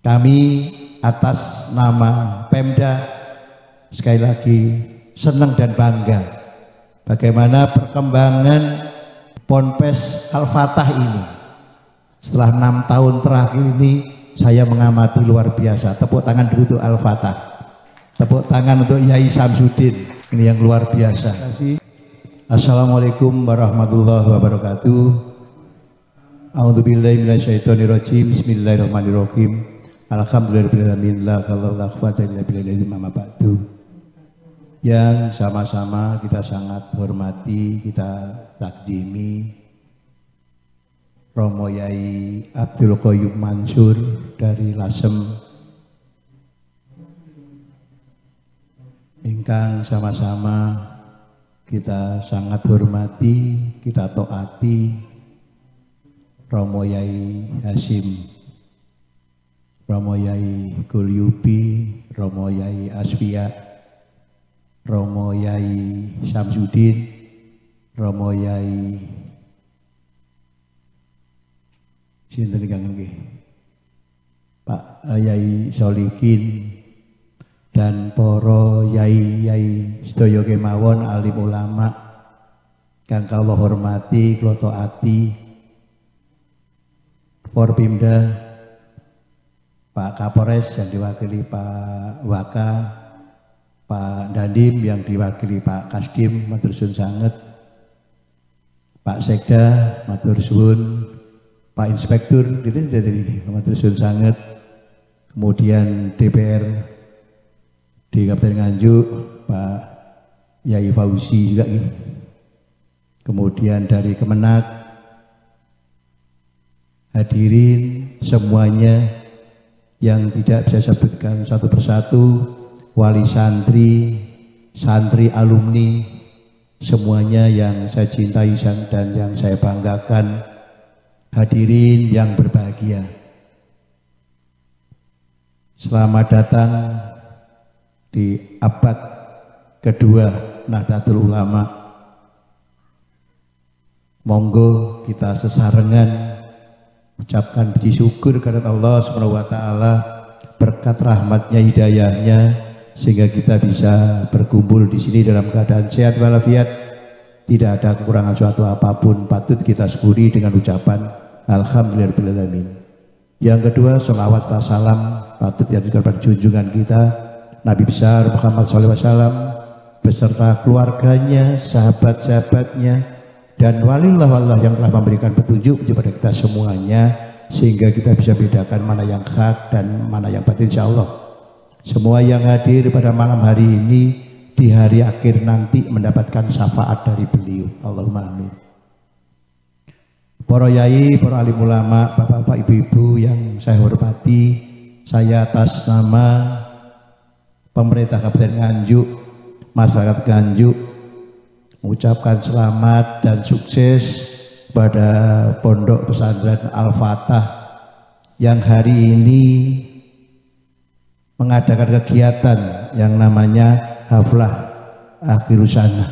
Kami atas nama Pemda sekali lagi senang dan bangga bagaimana perkembangan Ponpes Al-Fatah ini. Setelah 6 tahun terakhir ini saya mengamati luar biasa. Tepuk tangan dulu untuk Al-Fatah. Tepuk tangan untuk Yai Samsudin. Ini yang luar biasa. Assalamualaikum warahmatullahi wabarakatuh. A'udzubillahi minasyaitonirrajim. Bismillahirrahmanirrahim. Alhamdulillahirrahmanirrahim. La ilaha illallah ba'du. Yang sama-sama kita sangat hormati, kita takjimi Romo Yai Abdul Qoyum Mansur dari Lasem, ingkang sama-sama kita sangat hormati, kita taati Romo Yai Hasim, Romo Yai Gulyubi, Romo Yai Asfia, Romo Yai Samsudin, Romo Yai sinten ingkang nggih Pak Yai Solikin dan para yai-yai sedaya kemawon, alim ulama kang kula hormati, kula taati, Forpimda, Pak Kapolres yang diwakili Pak Waka, Pak Dandim yang diwakili Pak Kasdim, matur suwun sanget, Pak Sekda, matur suwun, Pak Inspektur, matur suwun sanget, kemudian DPR di Kabupaten Nganjuk, Pak Yai Fauzi juga gitu. Kemudian dari Kemenak, hadirin semuanya yang tidak bisa sebutkan satu persatu, wali santri, santri alumni, semuanya yang saya cintai dan yang saya banggakan, hadirin yang berbahagia. Selamat datang di abad kedua Nahdlatul Ulama. Monggo kita sesarengan ucapkan puji syukur kepada Allah Subhanahu wa taala, berkat rahmatnya, hidayahnya, sehingga kita bisa berkumpul di sini dalam keadaan sehat walafiat, tidak ada kekurangan suatu apapun, patut kita syukuri dengan ucapan alhamdulillahirabbil. Yang kedua, selawat serta salam patut diaturkan pada junjungan kita Nabi besar Muhammad SAW beserta keluarganya, sahabat-sahabatnya, dan waliullah yang telah memberikan petunjuk kepada kita semuanya, sehingga kita bisa bedakan mana yang hak dan mana yang batin, insya Allah. Semua yang hadir pada malam hari ini di hari akhir nanti mendapatkan syafaat dari beliau. Allahumma amin. Para yai, para alim ulama, bapak-bapak, ibu-ibu yang saya hormati, saya atas nama pemerintah Kabupaten Nganjuk, masyarakat Nganjuk, mengucapkan selamat dan sukses pada Pondok Pesantren Al-Fatah yang hari ini mengadakan kegiatan yang namanya Haflah Akhirus Sana.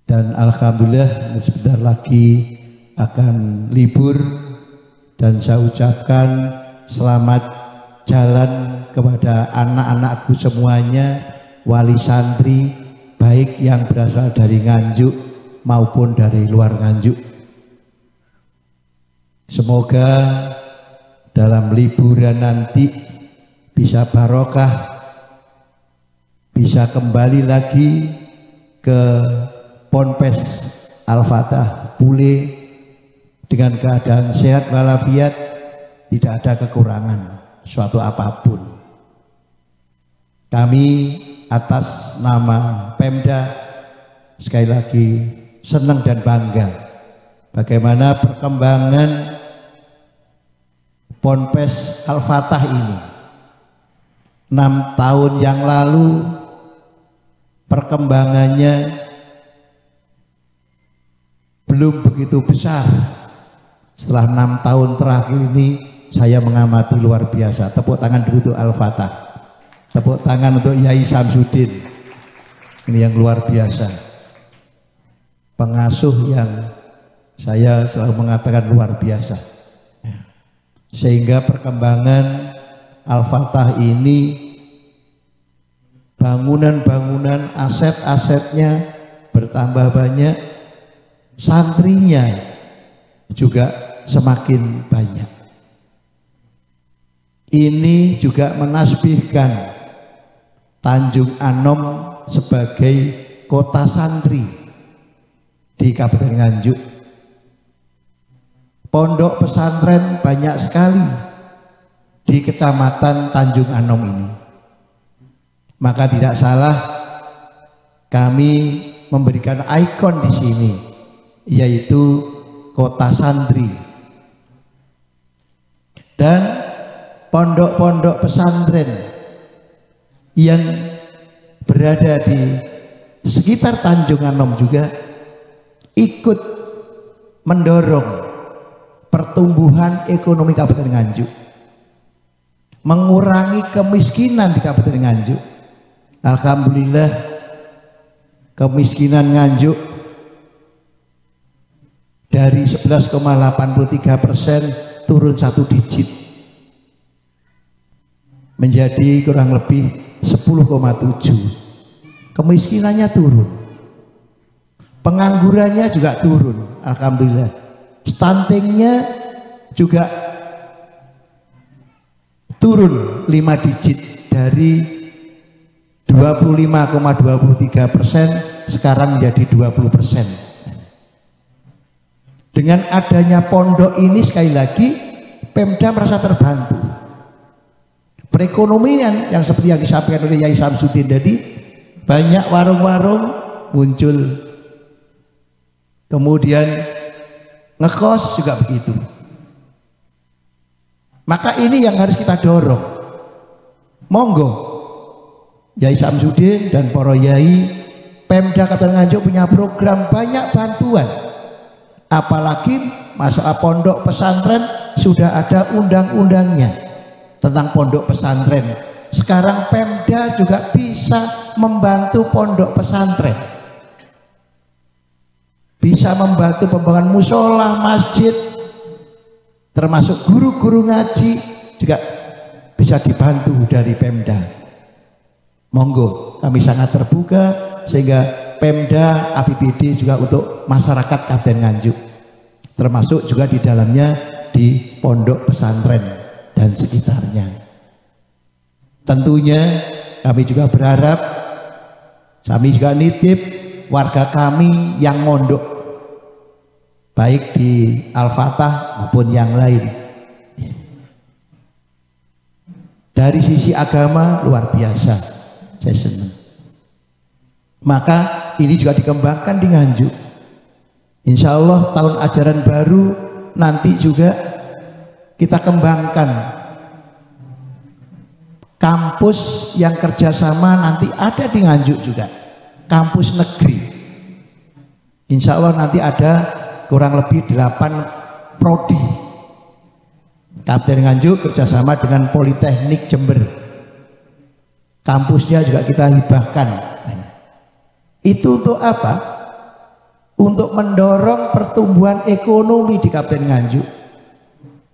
Dan alhamdulillah sebentar lagi akan libur, dan saya ucapkan selamat jalan kepada anak-anakku semuanya, wali santri, baik yang berasal dari Nganjuk maupun dari luar Nganjuk. Semoga dalam liburan nanti bisa barokah, bisa kembali lagi ke Ponpes Al-Fatah pulih dengan keadaan sehat walafiat, tidak ada kekurangan suatu apapun. Kami atas nama Pemda sekali lagi senang dan bangga bagaimana perkembangan Ponpes Al-Fatah ini. 6 tahun yang lalu perkembangannya belum begitu besar. Setelah 6 tahun terakhir ini saya mengamati luar biasa. Tepuk tangan dulu untuk Al-Fatah. Tepuk tangan untuk Yai Samsudin. Ini yang luar biasa. Pengasuh yang saya selalu mengatakan luar biasa. sehingga perkembangan Al-Fatah ini bangunan-bangunan aset-asetnya bertambah banyak, santrinya juga semakin banyak. Ini juga menasbihkan Tanjung Anom sebagai kota santri di Kabupaten Nganjuk. Pondok pesantren banyak sekali di Kecamatan Tanjung Anom ini. Maka tidak salah kami memberikan ikon di sini, yaitu kota santri. Dan pondok-pondok pesantren yang berada di sekitar Tanjung Anom juga ikut mendorong pertumbuhan ekonomi Kabupaten Nganjuk, mengurangi kemiskinan di Kabupaten Nganjuk. Alhamdulillah, kemiskinan Nganjuk dari 11,83% turun 1 digit menjadi kurang lebih 10,7. Kemiskinannya turun, penganggurannya juga turun, alhamdulillah. Stuntingnya juga turun 5 digit dari 25,23% sekarang menjadi 20%. Dengan adanya pondok ini sekali lagi Pemda merasa terbantu. Perekonomian yang seperti yang disampaikan oleh Yai Samsudin tadi, banyak warung-warung muncul, kemudian ngekos juga begitu. Maka ini yang harus kita dorong. Monggo Yai Samsudin dan para yai, Pemda Kabupaten Nganjuk punya program banyak bantuan. Apalagi masalah pondok pesantren sudah ada undang-undangnya tentang pondok pesantren. Sekarang Pemda juga bisa membantu pondok pesantren, bisa membantu pembangunan musola, masjid, termasuk guru-guru ngaji juga bisa dibantu dari Pemda. Monggo, kami sangat terbuka sehingga Pemda APBD juga untuk masyarakat Kabupaten Nganjuk, termasuk juga di dalamnya di pondok pesantren dan sekitarnya. Tentunya kami juga berharap, kami juga nitip warga kami yang mondok baik di Al-Fatah maupun yang lain, dari sisi agama luar biasa. Saya senang. Maka ini juga dikembangkan di Nganjuk. Insya Allah tahun ajaran baru nanti juga kita kembangkan kampus yang kerjasama, nanti ada di Nganjuk juga, kampus negeri. Insya Allah nanti ada kurang lebih 8 prodi. Kabupaten Nganjuk kerjasama dengan Politeknik Jember, kampusnya juga kita hibahkan. Itu untuk apa? Untuk mendorong pertumbuhan ekonomi di Kabupaten Nganjuk,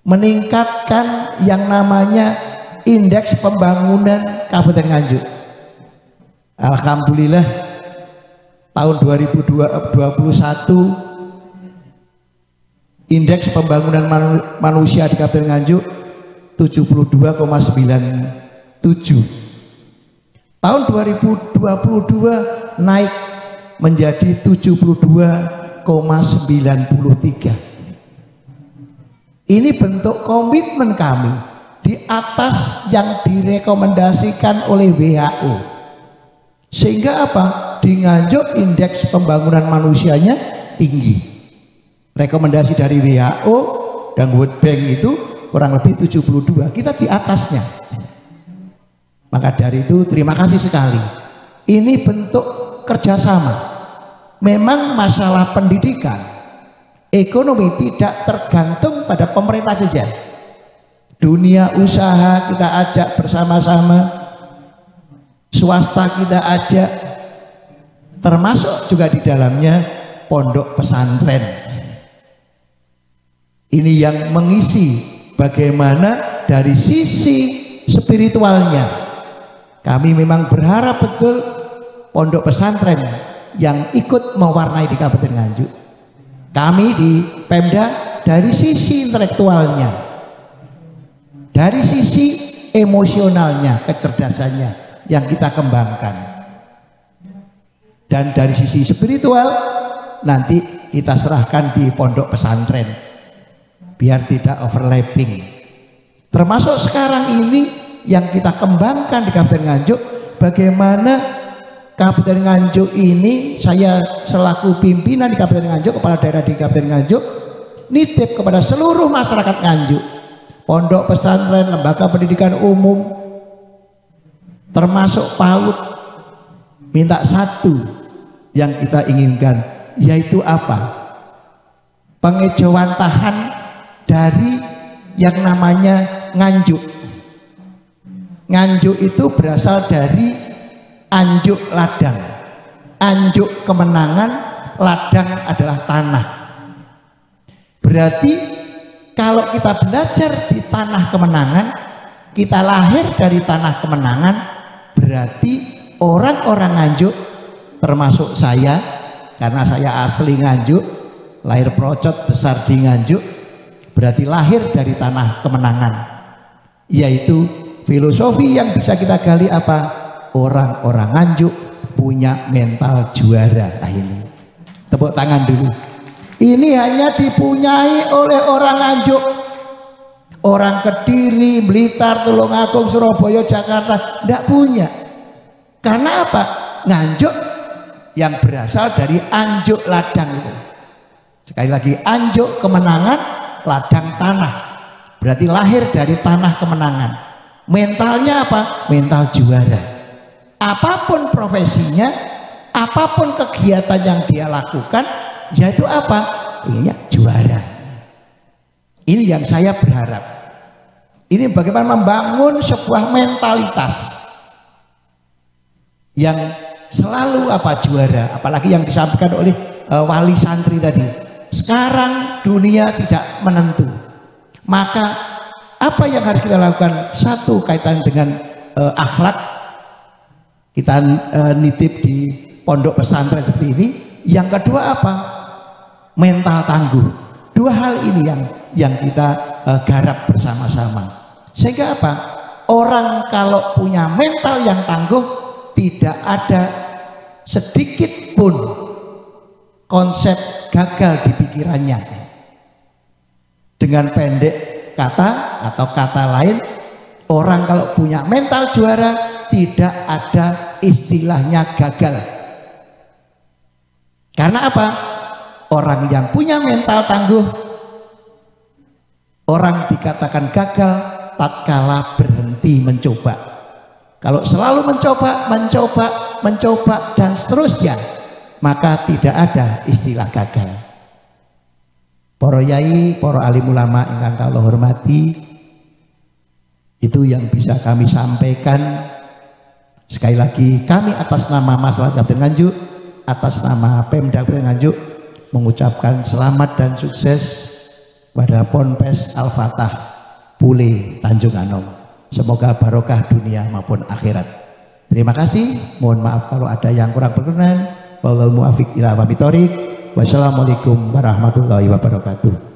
meningkatkan yang namanya indeks pembangunan Kabupaten Nganjuk. Alhamdulillah tahun 2021 indeks pembangunan manusia di Kabupaten Nganjuk 72,97. Tahun 2022 naik menjadi 72,93. Ini bentuk komitmen kami di atas yang direkomendasikan oleh WHO. Sehingga apa? Di Nganjuk indeks pembangunan manusianya tinggi. Rekomendasi dari WHO dan World Bank itu kurang lebih 72. Kita di atasnya. Maka dari itu terima kasih sekali. Ini bentuk kerjasama. Memang masalah pendidikan, ekonomi tidak tergantung pada pemerintah saja. Dunia usaha kita ajak bersama-sama, swasta kita ajak, termasuk juga di dalamnya pondok pesantren. Ini yang mengisi bagaimana dari sisi spiritualnya kami memang berharap betul pondok pesantren yang ikut mewarnai di Kabupaten Nganjuk. Kami di Pemda dari sisi intelektualnya, dari sisi emosionalnya, kecerdasannya yang kita kembangkan, dan dari sisi spiritual nanti kita serahkan di pondok pesantren biar tidak overlapping. Termasuk sekarang ini yang kita kembangkan di Kabupaten Nganjuk, bagaimana Kabupaten Nganjuk ini, saya selaku pimpinan di Kabupaten Nganjuk, kepala daerah di Kabupaten Nganjuk, nitip kepada seluruh masyarakat Nganjuk, pondok pesantren, lembaga pendidikan umum, termasuk PAUD, minta satu yang kita inginkan, yaitu apa? Pengejawantahan dari yang namanya Nganjuk. Nganjuk itu berasal dari anjuk ladang. Anjuk kemenangan, ladang adalah tanah. Berarti kalau kita belajar di tanah kemenangan, kita lahir dari tanah kemenangan, berarti orang-orang Nganjuk, termasuk saya, karena saya asli Nganjuk, lahir Procot, besar di Nganjuk, berarti lahir dari tanah kemenangan, yaitu filosofi yang bisa kita gali apa? Orang-orang Nganjuk punya mental juara. Nah ini, tepuk tangan dulu. Ini hanya dipunyai oleh orang Nganjuk. Orang Kediri, Blitar, Tulungagung, Surabaya, Jakarta tidak punya. Karena apa? Nganjuk yang berasal dari anjuk ladang itu. Sekali lagi, anjuk kemenangan, ladang tanah. Berarti lahir dari tanah kemenangan. Mentalnya apa? Mental juara. Apapun profesinya, apapun kegiatan yang dia lakukan, yaitu apa? Ini juara. Ini yang saya berharap. Ini bagaimana membangun sebuah mentalitas yang selalu apa? Juara. Apalagi yang disampaikan oleh wali santri tadi. Sekarang dunia tidak menentu. Maka apa yang harus kita lakukan? Satu, kaitan dengan akhlak, kita nitip di pondok pesantren seperti ini. Yang kedua apa? Mental tangguh. Dua hal ini yang kita garap bersama-sama. Sehingga apa? Orang kalau punya mental yang tangguh, tidak ada sedikit pun konsep gagal di pikirannya. Dengan pendek kata atau kata lain, orang kalau punya mental juara tidak ada istilahnya gagal. Karena apa? Orang yang punya mental tangguh, orang dikatakan gagal tatkala berhenti mencoba. Kalau selalu mencoba dan seterusnya, maka tidak ada istilah gagal. Para yai, para alim ulama ingkang kula hormati, itu yang bisa kami sampaikan. Sekali lagi, kami atas nama masyarakat Kabupaten Nganjuk, atas nama Pemda Kabupaten Nganjuk, mengucapkan selamat dan sukses pada Ponpes Al-Fatah Pule Tanjung Anom. Semoga barokah dunia maupun akhirat. Terima kasih. Mohon maaf kalau ada yang kurang berkenan. Wallahul muwaffiq ila aqwamit thoriq. Wassalamualaikum warahmatullahi wabarakatuh.